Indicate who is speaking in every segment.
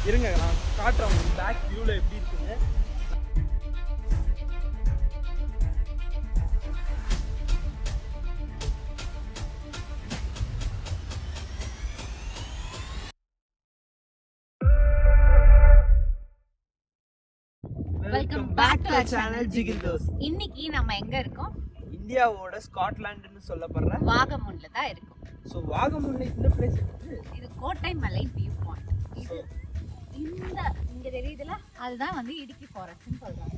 Speaker 1: இருங்க நான் காட்டுறேன் உங்களுக்கு பேக் வியூவில் எப்படி இருக்குன்னு.
Speaker 2: Welcome back to our channel
Speaker 1: ஜிகில் தோஸ்.
Speaker 2: இன்னைக்கு நம்ம எங்க இருக்கோம்?
Speaker 1: இந்தியாவோட ஸ்காட்லாண்டுன்னு சொல்லப்படுற
Speaker 2: வாகமூன்ல தான் இருக்கோம்.
Speaker 1: ஸோ வாகமூன்ல இந்த பிளேஸ் இருக்குது.
Speaker 2: இது கோட்டை மலை வியூ பாயிண்ட். இது இங்க தெரியுதுல, அதுதான் வந்து இடுக்கி ஃபாரஸ்ட்னு சொல்றாங்க.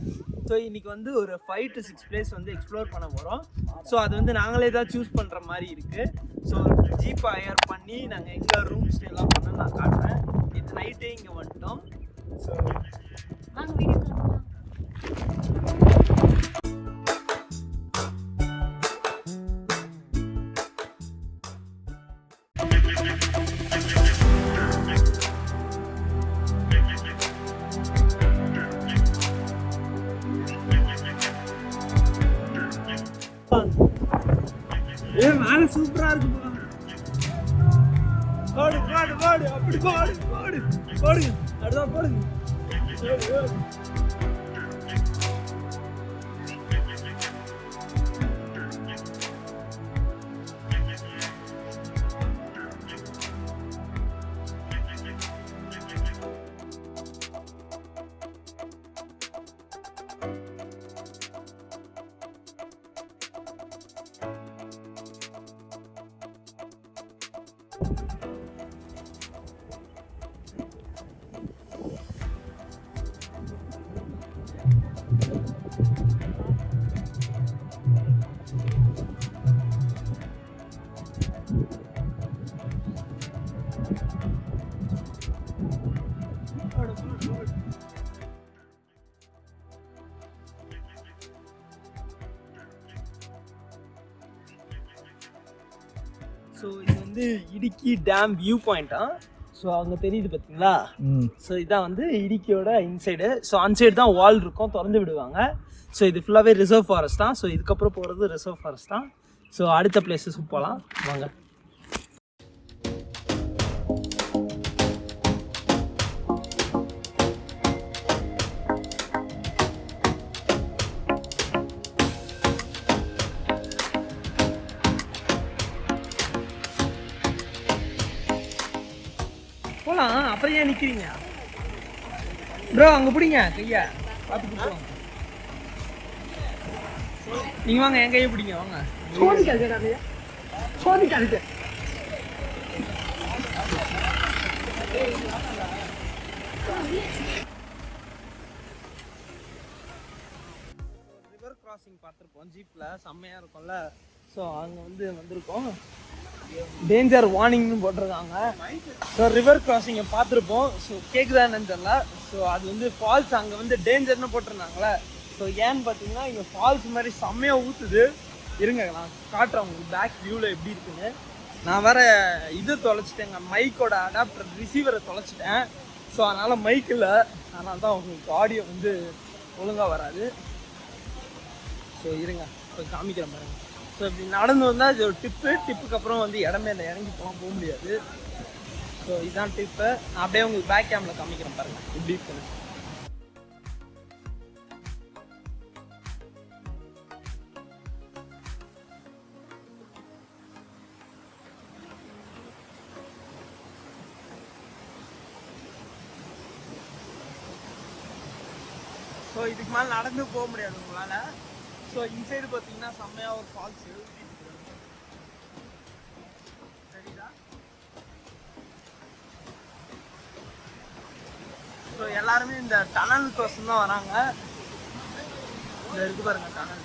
Speaker 1: ஸோ இன்னைக்கு வந்து ஒரு 5 to 6 பிளேஸ் வந்து எக்ஸ்ப்ளோர் பண்ண போகிறோம். ஸோ அது வந்து நாங்களே தான் சூஸ் பண்ணுற மாதிரி இருக்குது. ஸோ ஜீப் ஹையர் பண்ணி நாங்கள் எங்கே ரூம் ஸ்டேலாம் பண்ண நான் காட்டுறேன். இது நைட்டே இங்கே வந்துட்டோம். ஸோ
Speaker 2: வாங்க வீடியோ போகலாம்.
Speaker 1: மேலே சூப்பரா இருக்கு. பாடு பாடு பாடு அப்படி பாடு பாடு பாடுங்க அடுதான் பாடுங்க. ஸோ இது வந்து இடுக்கி டேம் வியூ பாயிண்டா. ஸோ அங்கே தெரியுது பார்த்தீங்களா? ஸோ இதான் வந்து இடுக்கியோட இன்சைடு. ஸோ அன்சைடு தான் வால் இருக்கும், திறந்து விடுவாங்க. ஸோ இது ஃபுல்லாகவே ரிசர்வ் ஃபாரஸ்ட் தான். ஸோ இதுக்கப்புறம் போகிறது ரிசர்வ் ஃபாரஸ்ட் தான். ஸோ அடுத்த பிளேஸஸும் போகலாம் வாங்க. போலாம். அப்புறம் ஏன் நிற்கிறீங்க ப்ரோ? அங்கே பிடிங்க கையை பார்த்து பிடிச்சோம். நீங்கள் வாங்க, என் கையை பிடிங்க வாங்க. ரிவர் கிராசிங் பார்த்துருப்போம் ஜீப்பில், செம்மையாக இருக்கும்ல. ஸோ அங்கே வந்து வந்திருக்கோம். டேஞ்சர் வார்னிங்னு போட்டிருக்காங்க. ஸோ ரிவர் கிராசிங்கை பார்த்துருப்போம். ஸோ கேட்குதா என்னன்னு தெரியல. ஸோ அது வந்து ஃபால்ஸ், அங்கே வந்து டேஞ்சர்னு போட்டிருந்தாங்களே. ஸோ ஏன்னு பார்த்தீங்கன்னா இங்கே ஃபால்ஸ் மாதிரி செம்மையாக ஊற்றுது. இருங்க நான் காட்டுறேன் உங்களுக்கு பேக் வியூவில் எப்படி இருக்குன்னு. நான் வேறு இது தொலைச்சிட்டேங்க, மைக்கோட அடாப்டர் ரிசீவரை தொலைச்சிட்டேன். ஸோ அதனால் மைக் இல்லை, அதனால தான் உங்களுக்கு ஆடியோ வந்து ஒழுங்காக வராது. ஸோ இருங்க போய் காமிக்கிறேன் பாருங்க. ஸோ இப்படி நடந்து வந்தால் இது ஒரு டிப்புக்கு அப்புறம் வந்து இடமே இல்லை, இறங்கி போக முடியாது. ஸோ இதுதான் டிப்பு. நான் அப்படியே உங்களுக்கு பேக் கேமில் காமிக்கிறேன் பாருங்கள் எப்படி இருக்குன்னு. ஸோ இதுக்கு மேலே நடந்து போக முடியாது உங்களால். ஸோ இன்சைடு பார்த்தீங்கன்னா செம்மையாக ஒரு ஃபால்ஸு சரிதா. ஸோ எல்லாருமே இந்த டனலுக்கோசம் தான் வராங்க. இந்த இருக்கு பாருங்க டனல்.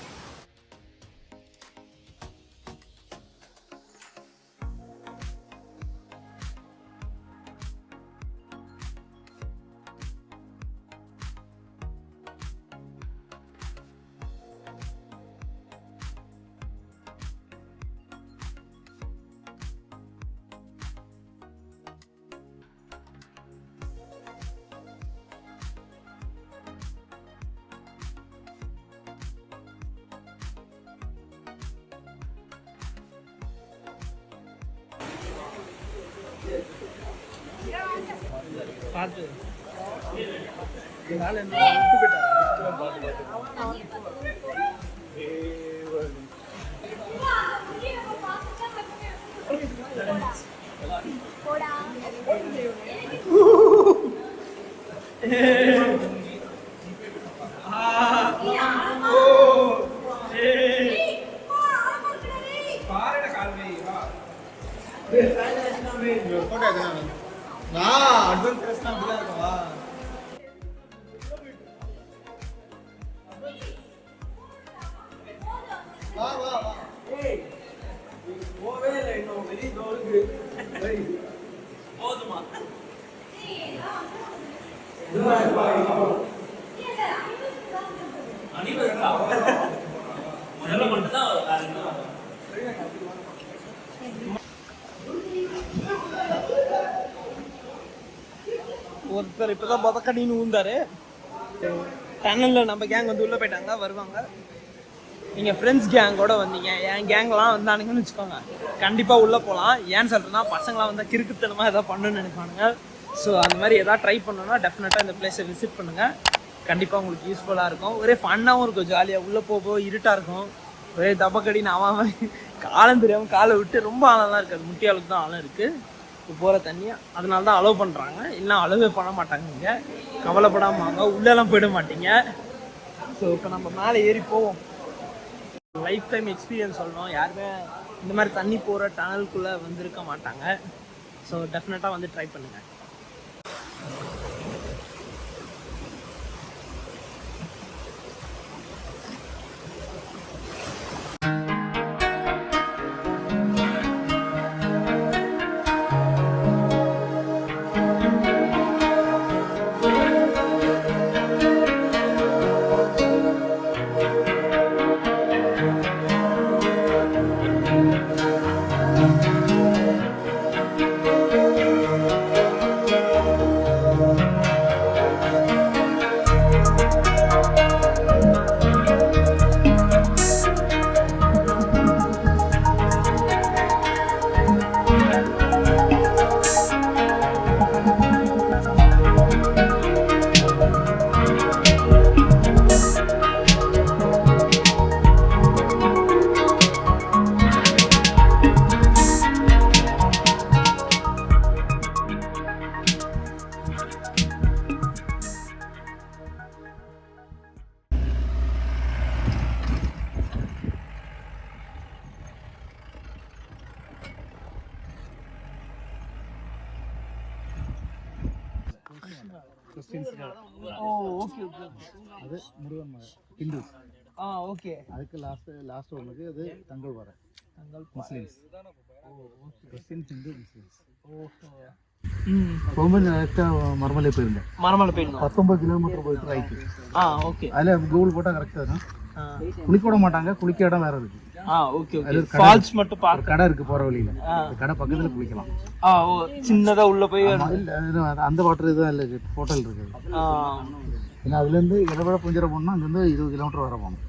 Speaker 1: பார்த்து வேலை என்ன விட்டு போயிட்டாரா? ஒருத்தர் இப்பதான் பதக்கடின்னு ஊந்தாரு. டனல்ல நம்ம கேங் வந்து உள்ள போயிட்டாங்க, வருவாங்க. நீங்கள் ஃப்ரெண்ட்ஸ் கேங்கோட வந்தீங்க, என் கேங்லாம் வந்தானுங்கன்னு வச்சுக்கோங்க, கண்டிப்பாக உள்ளே போகலாம். ஏன்னு சொல்கிறேன்னா பசங்களாம் வந்தால் கிறுக்குத்தனமாக எதாவது பண்ணணும்னு நினைப்பானுங்க. ஸோ அந்த மாதிரி எதாவது ட்ரை பண்ணணும்னா டெஃபினட்டாக இந்த பிளேஸை விசிட் பண்ணுங்கள். கண்டிப்பாக உங்களுக்கு யூஸ்ஃபுல்லாக இருக்கும். ஒரே ஃபன்னாகவும் இருக்கும், ஜாலியாக. உள்ளே போக இருட்டாக இருக்கும், ஒரே தப்பக்கடின்னு அவன் காலம் தெரியாமல் காலை விட்டு ரொம்ப ஆழம்லாம் இருக்காது, முட்டியாளுக்கு தான் ஆழம் இருக்குது இப்போ போகிற தண்ணியை. அதனால தான் அலோவ் பண்ணுறாங்க, இல்லை அலோவே பண்ண மாட்டாங்க. இங்கே கவலைப்படாமல் வாங்க, உள்ளெல்லாம் போயிட மாட்டீங்க. ஸோ இப்போ நம்ம மேலே ஏறி போவோம். லைஃப் டைம் எக்ஸ்பீரியன்ஸ் சொல்லணும். யாருமே இந்த மாதிரி தண்ணி போகிற டனலுக்குள்ளே வந்திருக்க மாட்டாங்க. ஸோ டெஃபினட்டாக வந்து ட்ரை பண்ணுங்கள். ஓகே ஓகே,
Speaker 3: அது முருகன் ஹிந்துஸ்.
Speaker 1: ஓகே.
Speaker 3: அதுக்கு லாஸ்ட் ஒன்றுக்கு அது தங்கள் வர
Speaker 1: தங்கள்
Speaker 3: முஸ்லீம்ஸ். Christians, Hindu, Muslims.
Speaker 1: ஓஹோ.
Speaker 3: போகும்போது கரெக்டாக மரமலை போயிருந்தேன்.
Speaker 1: மரமலை போயிருந்தோம்.
Speaker 3: 19 கிலோமீட்டர் போயிட்டு ரைட்டு.
Speaker 1: ஓகே.
Speaker 3: அதில் கூகுள் போட்டால் கரெக்டாக இருக்கும். குளிக்க விட மாட்டாங்க, குளிக்க இடம் வேற இருக்கு.
Speaker 1: Okay okay. ஃபால்ஸ் மட்டும்
Speaker 3: ஒரு கடை இருக்கு போற வழியில, கடை பக்கத்துல குளிக்கலாம்.
Speaker 1: ஓ, சின்னதா உள்ள போய்
Speaker 3: அந்த வாட்டர் இதுதான் இல்லை, ஹோட்டல் இருக்குது. ஏன்னா அதுல இருந்து இடவிட புஞ்சர போனா அங்க இருந்து 20 கிலோமீட்டர் வர போகணும்.